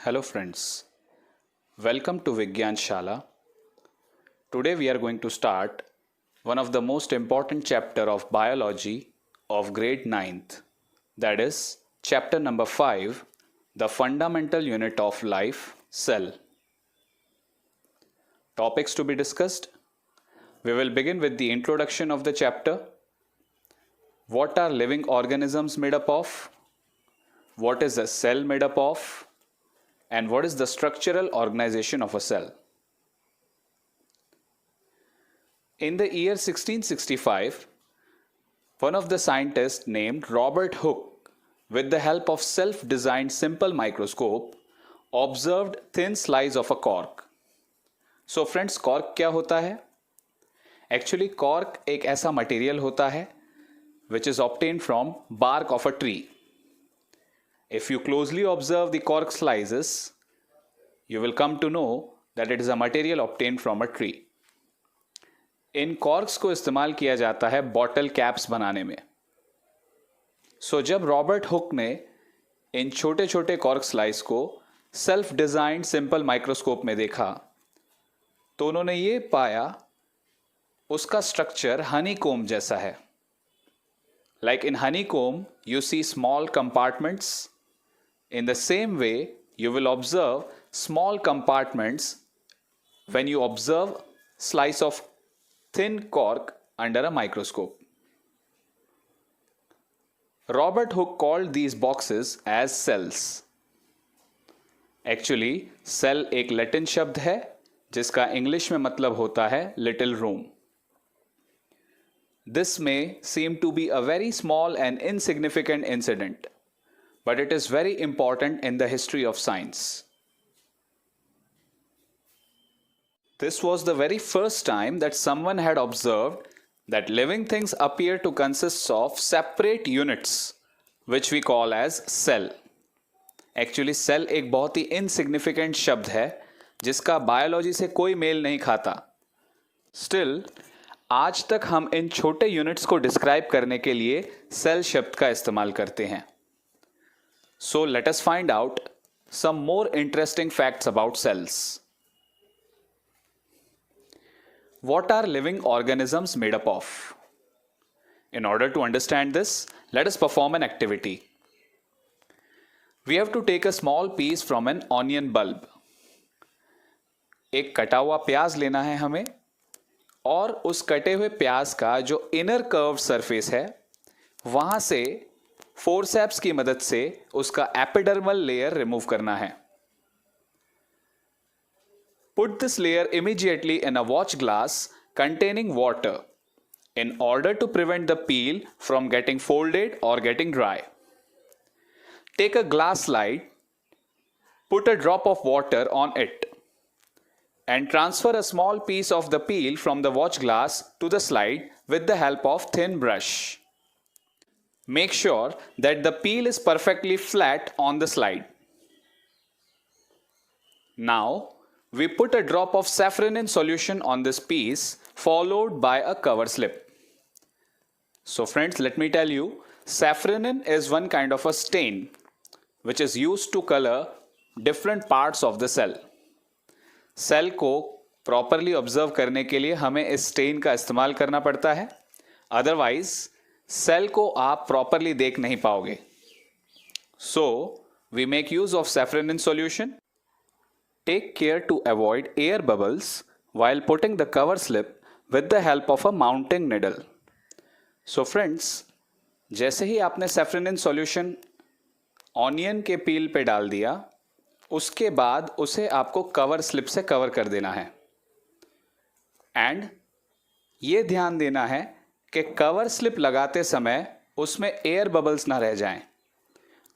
Hello friends, welcome to V-GYAN Shala. Today we are going to start one of the most important chapter of biology of grade 9th, that is chapter number 5, the fundamental unit of life, cell. Topics to be discussed. We will begin with the introduction of the chapter. What are living organisms made up of? What is a cell made up of? And what is the structural organization of a cell? In the year 1665, one of the scientists named Robert Hooke, with the help of self-designed simple microscope, observed thin slice of a cork. So friends, cork क्या होता है? Actually, cork एक ऐसा material होता है which is obtained from bark of a tree. If you closely observe the cork slices, you will come to know that it is a material obtained from a tree. In corks को इस्तेमाल किया जाता है bottle caps बनाने में. So जब Robert Hooke ने इन छोटे छोटे cork slice को self designed simple microscope में देखा, तो उन्होंने ये पाया उसका स्ट्रक्चर honeycomb जैसा है. Like in honeycomb, you see small compartments. In the same way, you will observe small compartments when you observe slice of thin cork under a microscope. Robert Hooke called these boxes as cells. Actually, cell एक Latin शब्द है जिसका English में मतलब होता है little room. This may seem to be a very small and insignificant incident, but it is very important in the history of science. This was the very first time that someone had observed that living things appear to consist of separate units, which we call as cell. Actually, cell एक बहुत ही insignificant शब्द है जिसका biology से कोई mail नहीं खाता. Still, आज तक हम इन छोटे यूनिट्स को डिस्क्राइब करने के लिए सेल शब्द का इस्तेमाल करते हैं. So let us find out some more interesting facts about cells. What are living organisms made up of? In order to understand this, let us perform an activity. We have to take a small piece from an onion bulb. एक कटा हुआ प्याज लेना है हमें, और उस कटे हुए प्याज का जो इनर कर्व सरफेस है वहां से फोर्सेप्स की मदद से उसका एपिडर्मल लेयर रिमूव करना है. Put this layer immediately in a watch glass containing water in order to prevent the peel from getting folded or getting dry. Take a glass slide, put a drop of water on it, and transfer a small piece of the peel from the watch glass to the slide with the help of thin brush. Make sure that the peel is perfectly flat on the slide. Now, we put a drop of safranin solution on this piece followed by a cover slip. So friends, let me tell you, safranin is one kind of a stain which is used to color different parts of the cell. Cell को properly observe करने के लिए हमें इस stand का इस्तेमाल करना पड़ता है, अदरवाइज सेल को आप प्रॉपरली देख नहीं पाओगे. So we make use of safranin solution. Take care to avoid air bubbles while putting the cover slip with the help of a mounting needle. So friends, जैसे ही आपने सैफ्रनिन सॉल्यूशन ऑनियन के पील पे डाल दिया, उसके बाद उसे आपको कवर स्लिप से कवर कर देना है. एंड ये ध्यान देना है कि कवर स्लिप लगाते समय उसमें एयर बबल्स ना रह जाएं,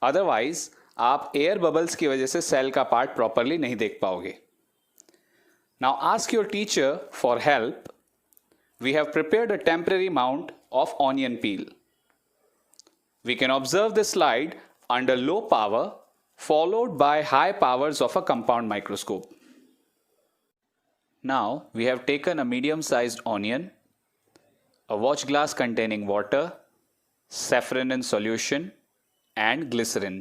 अदरवाइज आप एयर बबल्स की वजह से सेल का पार्ट प्रॉपरली नहीं देख पाओगे. Now ask your teacher for help. We have prepared a temporary mount of onion peel. We can observe this slide under low power followed by high powers of a compound microscope. Now we have taken a medium-sized onion, a watch glass containing water, safranin solution and glycerin.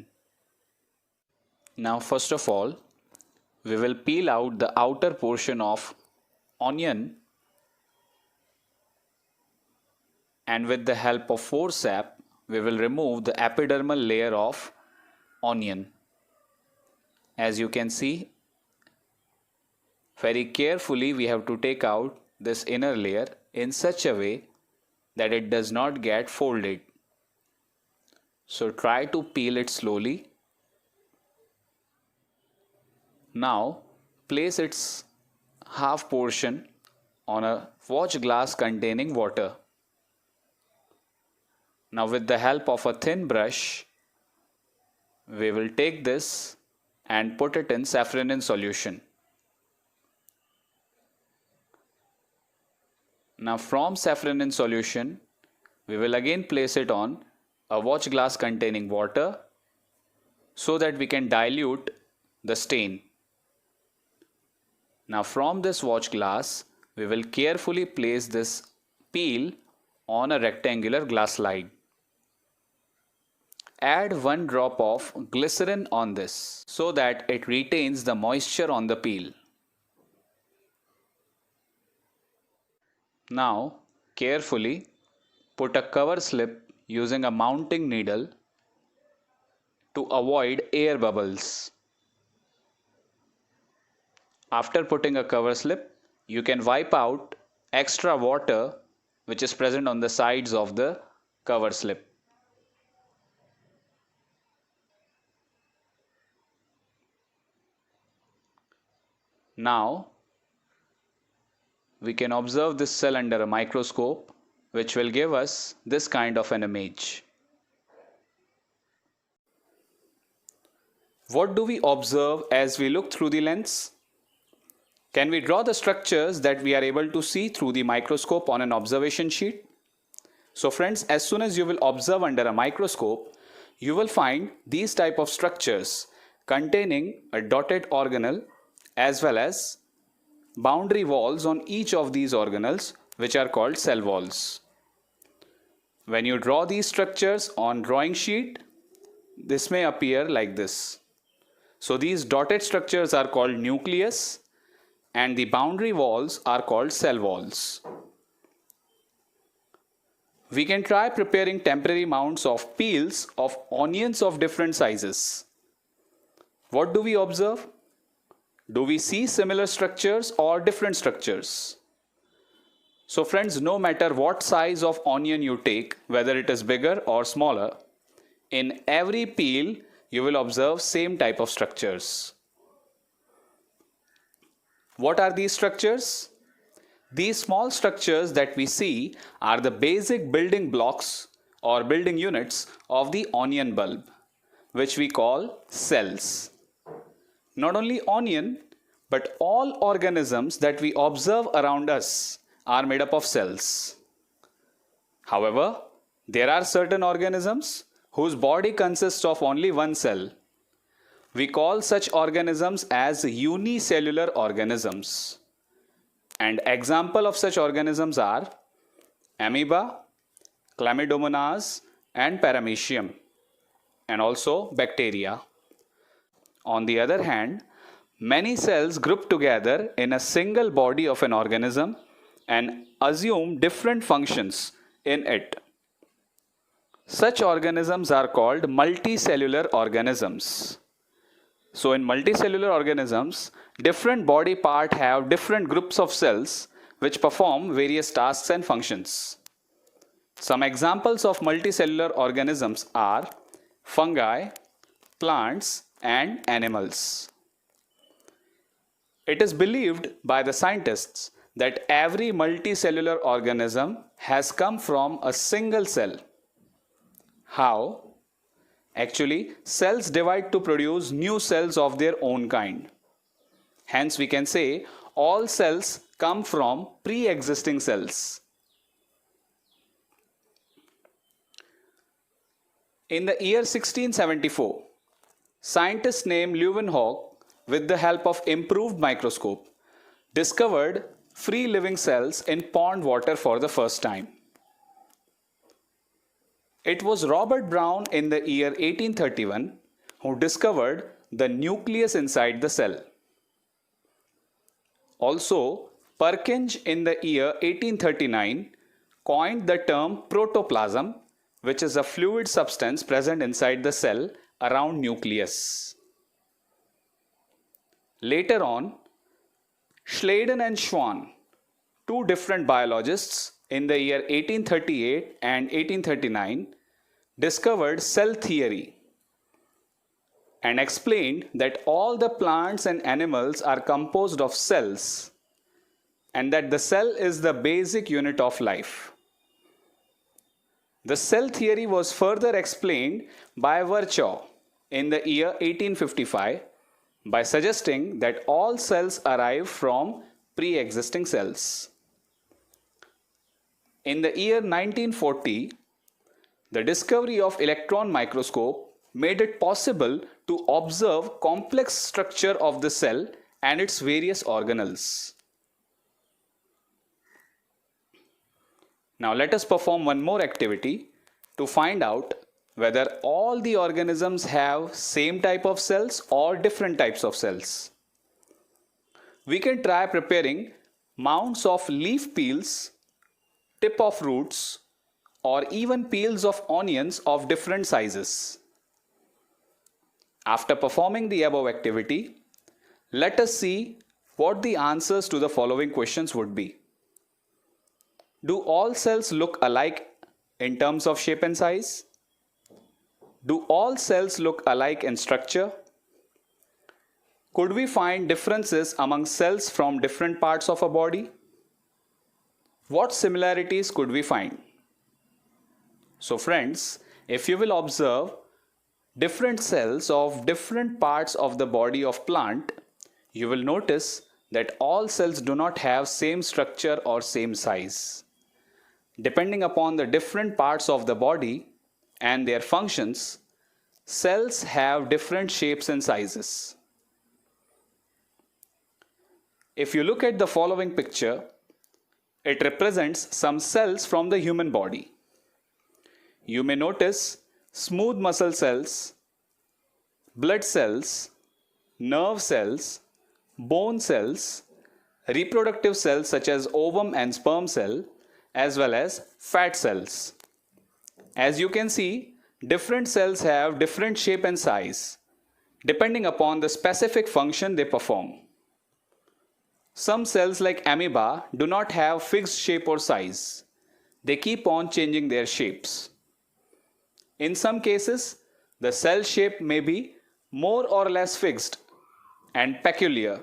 Now first of all, we will peel out the outer portion of onion, and with the help of forceps, we will remove the epidermal layer of onion. As you can see, very carefully we have to take out this inner layer in such a way that it does not get folded. So try to peel it slowly. Now place its half portion on a watch glass containing water. Now with the help of a thin brush, we will take this and put it in safranin solution. Now from safranin solution, we will again place it on a watch glass containing water so that we can dilute the stain. Now from this watch glass, we will carefully place this peel on a rectangular glass slide. Add 1 drop of glycerin on this so that it retains the moisture on the peel. Now carefully put a cover slip using a mounting needle to avoid air bubbles. After putting a cover slip, you can wipe out extra water which is present on the sides of the cover slip. Now we can observe this cell under a microscope, which will give us this kind of an image. What do we observe as we look through the lens? Can we draw the structures that we are able to see through the microscope on an observation sheet? So friends, as soon as you will observe under a microscope, you will find these type of structures containing a dotted organelle as well as boundary walls on each of these organelles, which are called cell walls. When you draw these structures on drawing sheet, this may appear like this. So these dotted structures are called nucleus and the boundary walls are called cell walls. We can try preparing temporary mounts of peels of onions of different sizes. What do we observe? Do we see similar structures or different structures? So friends, no matter what size of onion you take, whether it is bigger or smaller, in every peel you will observe same type of structures. What are these structures? These small structures that we see are the basic building blocks or building units of the onion bulb, which we call cells. Not only onion, but all organisms that we observe around us are made up of cells. However, there are certain organisms whose body consists of only one cell. We call such organisms as unicellular organisms. And example of such organisms are amoeba, chlamydomonas and paramecium, and also bacteria. On the other hand, many cells group together in a single body of an organism and assume different functions in it. Such organisms are called multicellular organisms. So in multicellular organisms, different body parts have different groups of cells which perform various tasks and functions. Some examples of multicellular organisms are fungi, plants, and animals. It is believed by the scientists that every multicellular organism has come from a single cell. How? Actually, cells divide to produce new cells of their own kind. Hence, we can say all cells come from pre-existing cells. In the year 1674, scientists named Leeuwenhoek, with the help of improved microscope, discovered free living cells in pond water for the first time. It was Robert Brown in the year 1831 who discovered the nucleus inside the cell. Also, Purkinje in the year 1839 coined the term protoplasm, which is a fluid substance present inside the cell around nucleus. Later on, Schleiden and Schwann, two different biologists in the year 1838 and 1839, discovered cell theory and explained that all the plants and animals are composed of cells and that the cell is the basic unit of life. The cell theory was further explained by Virchow in the year 1855 by suggesting that all cells arrive from pre-existing cells. In the year 1940, the discovery of electron microscope made it possible to observe complex structure of the cell and its various organelles. Now let us perform one more activity to find out whether all the organisms have same type of cells or different types of cells. We can try preparing mounds of leaf peels, tip of roots, or even peels of onions of different sizes. After performing the above activity, let us see what the answers to the following questions would be. Do all cells look alike in terms of shape and size? Do all cells look alike in structure? Could we find differences among cells from different parts of a body? What similarities could we find? So friends, if you will observe different cells of different parts of the body of plant, you will notice that all cells do not have same structure or same size. Depending upon the different parts of the body and their functions, cells have different shapes and sizes. If you look at the following picture, it represents some cells from the human body. You may notice smooth muscle cells, blood cells, nerve cells, bone cells, reproductive cells such as ovum and sperm cell, as well as fat cells. As you can see, different cells have different shape and size, depending upon the specific function they perform. Some cells like amoeba do not have fixed shape or size. They keep on changing their shapes. In some cases, the cell shape may be more or less fixed and peculiar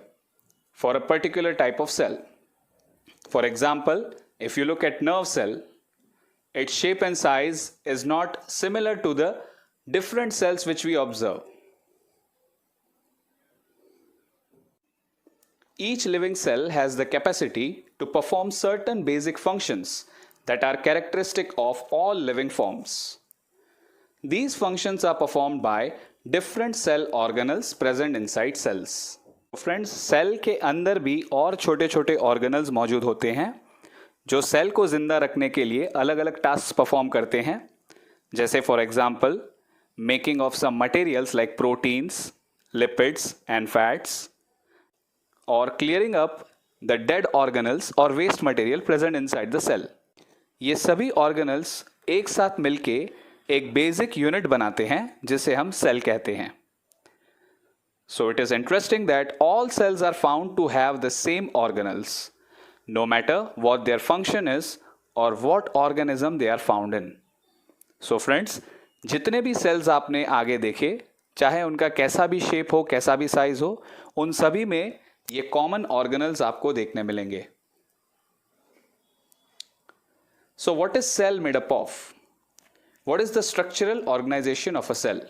for a particular type of cell. For example, if you look at nerve cell, its shape and size is not similar to the different cells which we observe. Each living cell has the capacity to perform certain basic functions that are characteristic of all living forms. These functions are performed by different cell organelles present inside cells. Friends, cell के अंदर भी और छोटे छोटे organelles मौजूद होते हैं जो सेल को जिंदा रखने के लिए अलग अलग टास्क परफॉर्म करते हैं, जैसे for example making of some materials like proteins, lipids and fats, और clearing up the dead organelles और waste material present inside the cell. ये सभी ऑर्गेनल्स एक साथ मिलके एक बेसिक यूनिट बनाते हैं जिसे हम सेल कहते हैं. So it is interesting that all cells are found to have the same organelles, no matter what their function is or what organism they are found in. So friends, जितने भी cells आपने आगे देखे, चाहे उनका कैसा भी shape हो, कैसा भी size हो, उन सभी में ये common organelles आपको देखने मिलेंगे. So what is cell made up of? What is the structural organization of a cell?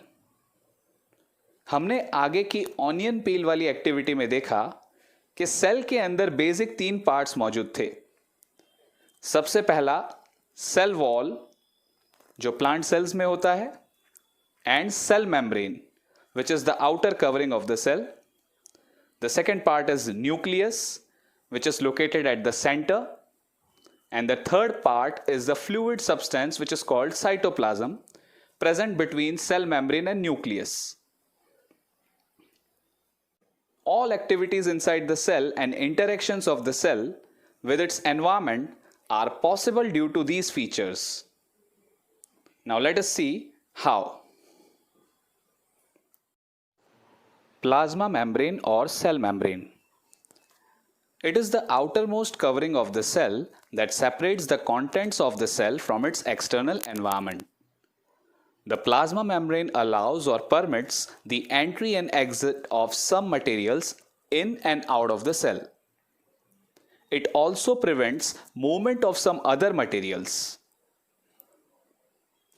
हमने आगे की ऑनियन पील वाली एक्टिविटी में देखा कि सेल के अंदर बेसिक 3 पार्ट्स मौजूद थे. सबसे पहला सेल वॉल जो प्लांट सेल्स में होता है, and cell membrane which is the outer covering of the cell. The second part is nucleus which is located at the centre, and the third part is the fluid substance which is called cytoplasm present between cell membrane and nucleus. All activities inside the cell and interactions of the cell with its environment are possible due to these features. Now let us see how. Plasma membrane or cell membrane. It is the outermost covering of the cell that separates the contents of the cell from its external environment. The plasma membrane allows or permits the entry and exit of some materials in and out of the cell. It also prevents movement of some other materials.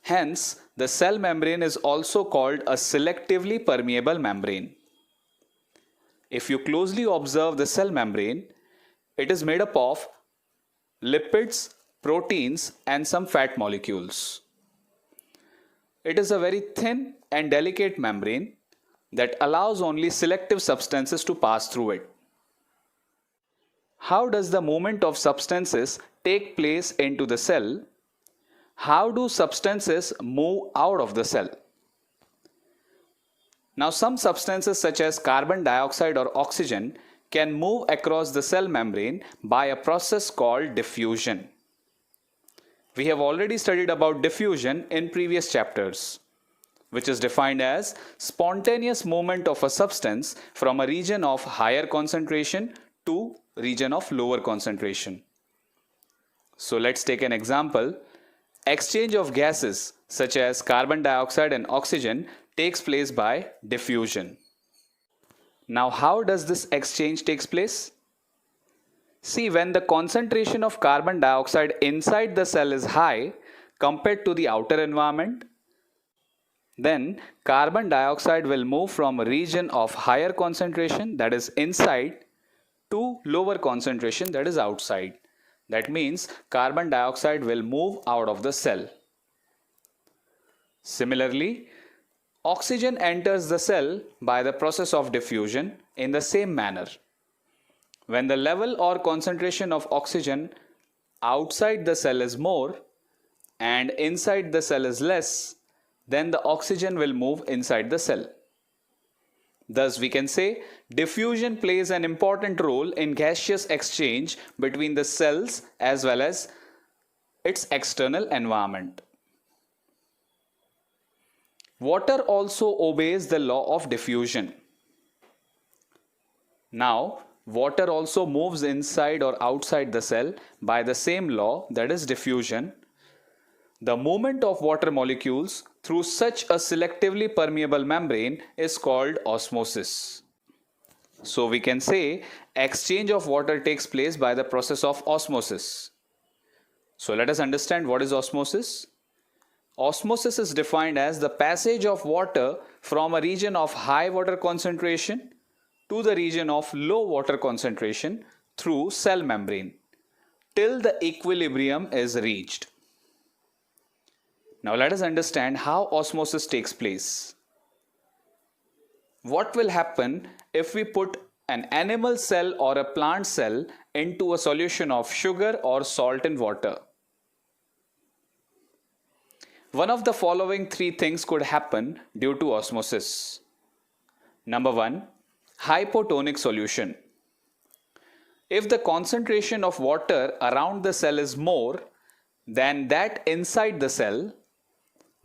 Hence, the cell membrane is also called a selectively permeable membrane. If you closely observe the cell membrane, it is made up of lipids, proteins, and some fat molecules. It is a very thin and delicate membrane that allows only selective substances to pass through it. How does the movement of substances take place into the cell? How do substances move out of the cell? Now, some substances such as carbon dioxide or oxygen can move across the cell membrane by a process called diffusion. We have already studied about diffusion in previous chapters, which is defined as spontaneous movement of a substance from a region of higher concentration to region of lower concentration. So let's take an example. Exchange of gases such as carbon dioxide and oxygen takes place by diffusion. Now, how does this exchange takes place? See, when the concentration of carbon dioxide inside the cell is high compared to the outer environment, then carbon dioxide will move from a region of higher concentration, that is inside, to lower concentration, that is outside. That means carbon dioxide will move out of the cell. Similarly, oxygen enters the cell by the process of diffusion in the same manner. When the level or concentration of oxygen outside the cell is more and inside the cell is less, then the oxygen will move inside the cell. Thus, we can say diffusion plays an important role in gaseous exchange between the cells as well as its external environment. Water also obeys the law of diffusion. Now, water also moves inside or outside the cell by the same law, that is diffusion. The movement of water molecules through such a selectively permeable membrane is called osmosis. So we can say exchange of water takes place by the process of osmosis. So let us understand what is osmosis. Osmosis is defined as the passage of water from a region of high water concentration to the region of low water concentration through cell membrane till the equilibrium is reached. Now let us understand how osmosis takes place. What will happen if we put an animal cell or a plant cell into a solution of sugar or salt in water? One of the following three things could happen due to osmosis. Number 1, hypotonic solution. If the concentration of water around the cell is more than that inside the cell,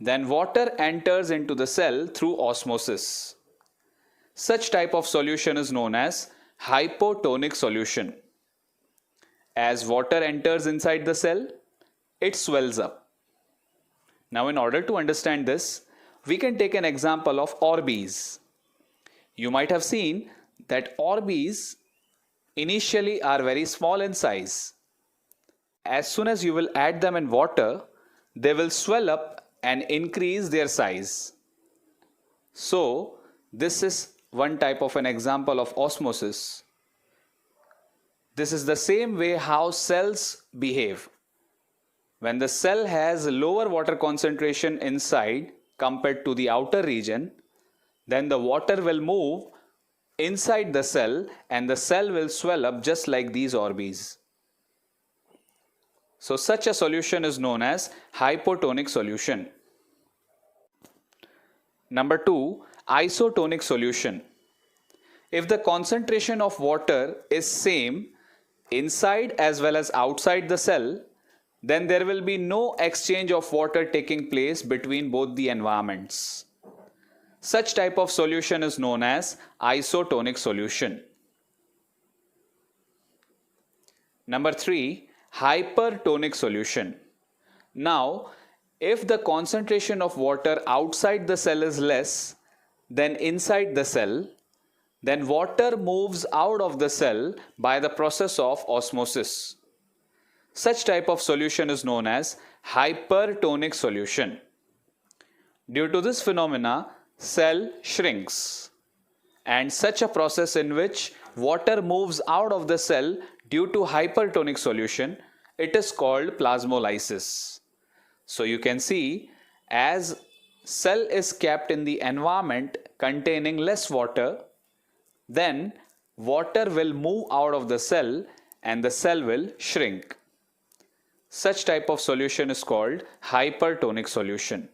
then water enters into the cell through osmosis. Such type of solution is known as hypotonic solution. As water enters inside the cell, it swells up. Now, in order to understand this, we can take an example of orbes. You might have seen that orbes initially are very small in size. As soon as you will add them in water, they will swell up and increase their size. So, this is one type of an example of osmosis. This is the same way how cells behave. When the cell has lower water concentration inside compared to the outer region, then the water will move inside the cell and the cell will swell up just like these orbes. So such a solution is known as hypotonic solution. Number 2, isotonic solution. If the concentration of water is same inside as well as outside the cell, then there will be no exchange of water taking place between both the environments. Such type of solution is known as isotonic solution. Number 3, hypertonic solution. Now, if the concentration of water outside the cell is less than inside the cell, then water moves out of the cell by the process of osmosis. Such type of solution is known as hypertonic solution. Due to this phenomena, cell shrinks, and such a process in which water moves out of the cell due to hypertonic solution, it is called plasmolysis. So you can see, as cell is kept in the environment containing less water, then water will move out of the cell and the cell will shrink. Such type of solution is called hypertonic solution.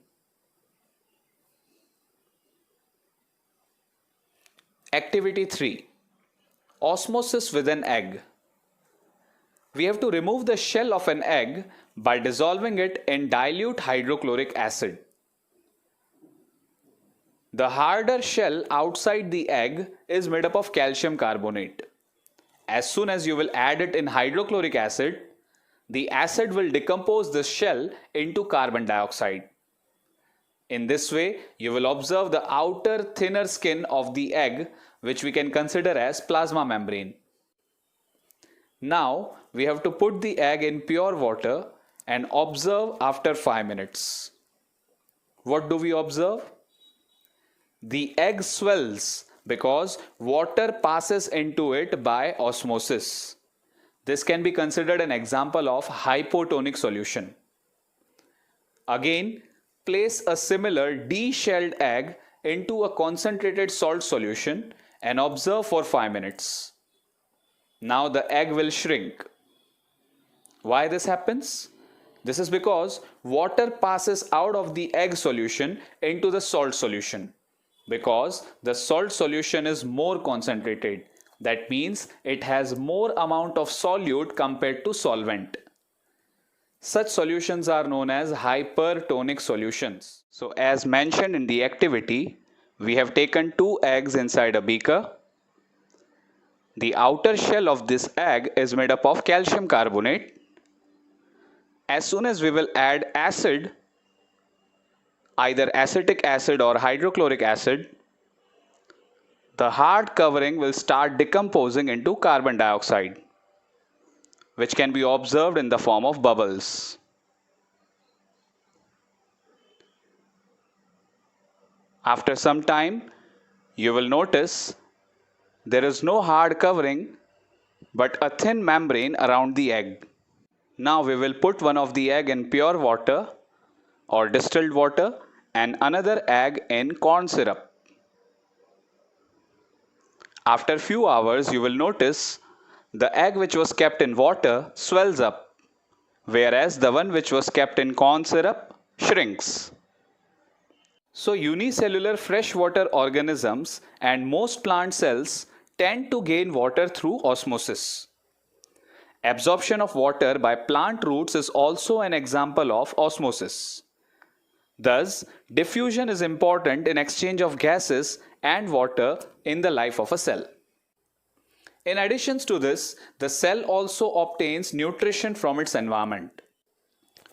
Activity 3. Osmosis with an egg. We have to remove the shell of an egg by dissolving it in dilute hydrochloric acid. The harder shell outside the egg is made up of calcium carbonate. As soon as you will add it in hydrochloric acid, the acid will decompose this shell into carbon dioxide. In this way, you will observe the outer thinner skin of the egg, which we can consider as plasma membrane. Now, we have to put the egg in pure water and observe after 5 minutes. What do we observe? The egg swells because water passes into it by osmosis. This can be considered an example of hypotonic solution. Again, place a similar de-shelled egg into a concentrated salt solution and observe for 5 minutes. Now the egg will shrink. Why this happens? This is because water passes out of the egg solution into the salt solution. Because the salt solution is more concentrated. That means it has more amount of solute compared to solvent. Such solutions are known as hypertonic solutions. So as mentioned in the activity, we have taken 2 eggs inside a beaker. The outer shell of this egg is made up of calcium carbonate. As soon as we will add acid, either acetic acid or hydrochloric acid, the hard covering will start decomposing into carbon dioxide, which can be observed in the form of bubbles. After some time, you will notice there is no hard covering but a thin membrane around the egg. Now we will put one of the egg in pure water or distilled water and another egg in corn syrup. After few hours, you will notice the egg which was kept in water swells up, whereas the one which was kept in corn syrup shrinks. So unicellular freshwater organisms and most plant cells tend to gain water through osmosis. Absorption of water by plant roots is also an example of osmosis. Thus, diffusion is important in exchange of gases and water in the life of a cell. In addition to this, the cell also obtains nutrition from its environment.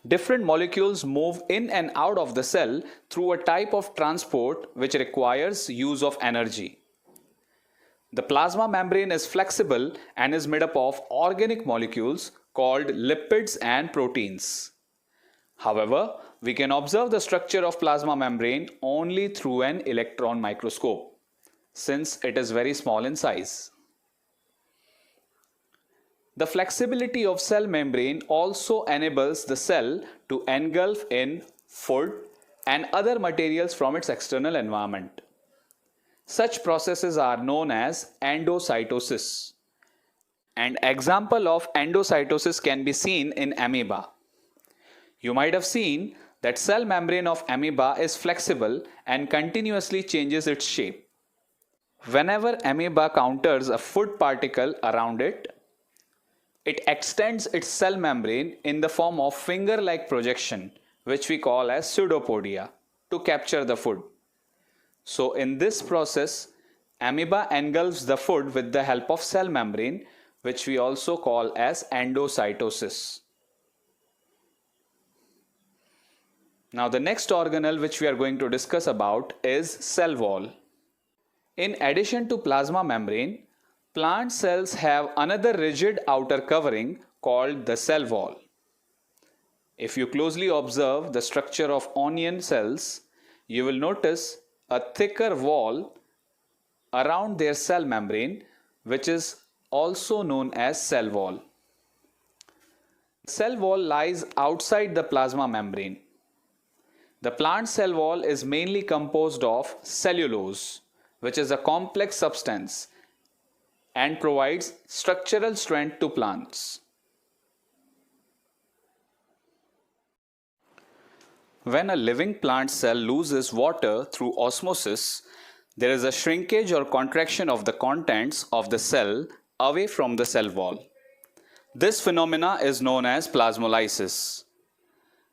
Different molecules move in and out of the cell through a type of transport which requires use of energy. The plasma membrane is flexible and is made up of organic molecules called lipids and proteins. However, we can observe the structure of plasma membrane only through an electron microscope, since it is very small in size. The flexibility of cell membrane also enables the cell to engulf in food and other materials from its external environment. Such processes are known as endocytosis. An example of endocytosis can be seen in amoeba. You might have seen that cell membrane of amoeba is flexible and continuously changes its shape. Whenever amoeba counters a food particle around it, it extends its cell membrane in the form of finger-like projection, which we call as pseudopodia, to capture the food. So in this process, amoeba engulfs the food with the help of cell membrane, which we also call as endocytosis. Now the next organelle which we are going to discuss about is cell wall. In addition to plasma membrane, plant cells have another rigid outer covering called the cell wall. If you closely observe the structure of onion cells, you will notice a thicker wall around their cell membrane, which is also known as cell wall. Cell wall lies outside the plasma membrane. The plant cell wall is mainly composed of cellulose, which is a complex substance and provides structural strength to plants. When a living plant cell loses water through osmosis, there is a shrinkage or contraction of the contents of the cell away from the cell wall. This phenomena is known as plasmolysis.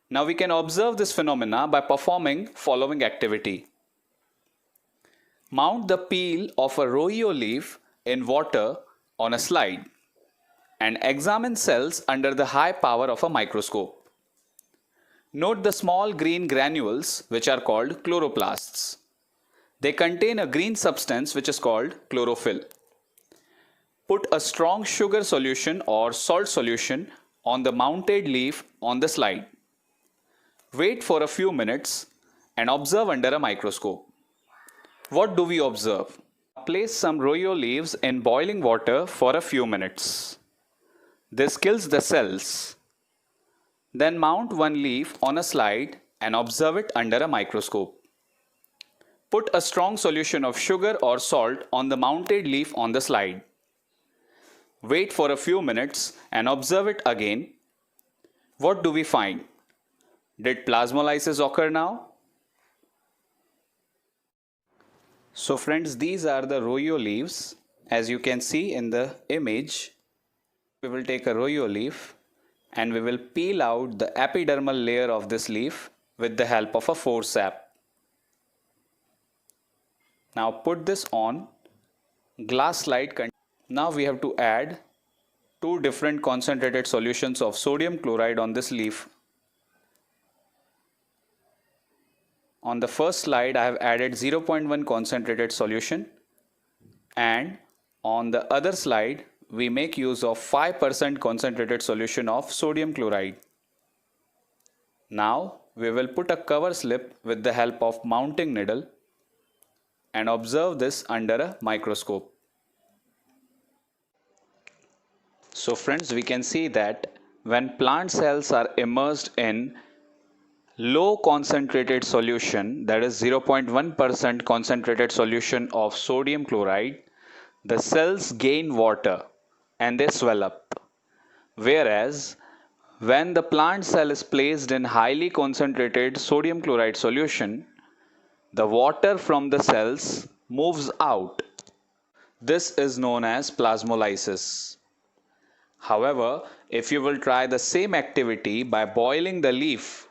Now we can observe this phenomena by performing following activity. Mount the peel of a royo leaf in water on a slide and examine cells under the high power of a microscope. Note the small green granules which are called chloroplasts. They contain a green substance which is called chlorophyll. Put a strong sugar solution or salt solution on the mounted leaf on the slide. Wait for a few minutes and observe under a microscope. What do we observe? Place some royo leaves in boiling water for a few minutes. This kills the cells. Then mount one leaf on a slide and observe it under a microscope. Put a strong solution of sugar or salt on the mounted leaf on the slide. Wait for a few minutes and observe it again. What do we find? Did plasmolysis occur now? So friends, these are the royo leaves. As you can see in the image, we will take a royo leaf and we will peel out the epidermal layer of this leaf with the help of a forceps. Now put this on glass slide. Now we have to add two different concentrated solutions of sodium chloride on this leaf. On the first slide, I have added 0.1 concentrated solution, and on the other slide, we make use of 5% concentrated solution of sodium chloride. Now, we will put a cover slip with the help of mounting needle and observe this under a microscope. So friends, we can see that when plant cells are immersed in low concentrated solution, that is 0.1% concentrated solution of sodium chloride, the cells gain water and they swell up. Whereas when the plant cell is placed in highly concentrated sodium chloride solution, the water from the cells moves out. This is known as plasmolysis. However, if you will try the same activity by boiling the leaf,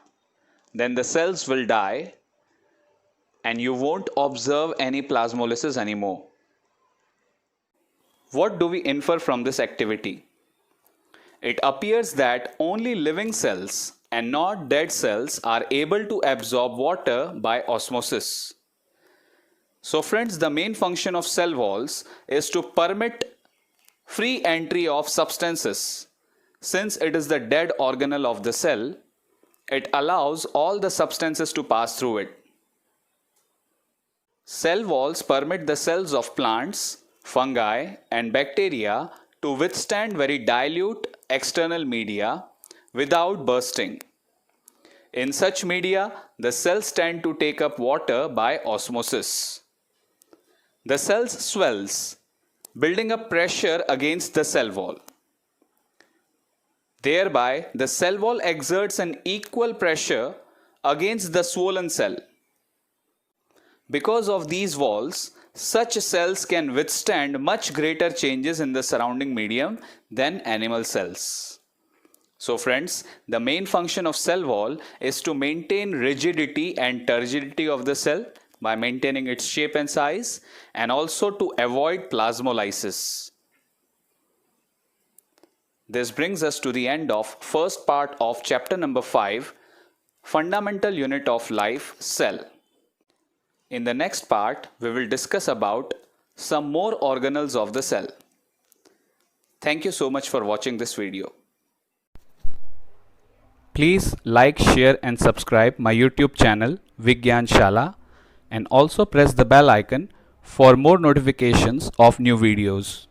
then the cells will die and you won't observe any plasmolysis anymore. What do we infer from this activity? It appears that only living cells and not dead cells are able to absorb water by osmosis. So friends, the main function of cell walls is to permit free entry of substances. Since it is the dead organelle of the cell, it allows all the substances to pass through it. Cell walls permit the cells of plants, fungi, and bacteria to withstand very dilute external media without bursting. In such media, the cells tend to take up water by osmosis. The cells swells, building up pressure against the cell wall. Thereby, the cell wall exerts an equal pressure against the swollen cell. Because of these walls, such cells can withstand much greater changes in the surrounding medium than animal cells. So friends, the main function of cell wall is to maintain rigidity and turgidity of the cell by maintaining its shape and size, and also to avoid plasmolysis. This brings us to the end of first part of chapter number 5, Fundamental Unit of Life, Cell. In the next part, we will discuss about some more organelles of the cell. Thank you so much for watching this video. Please like, share and subscribe my YouTube channel V-GYAN Shala, and also press the bell icon for more notifications of new videos.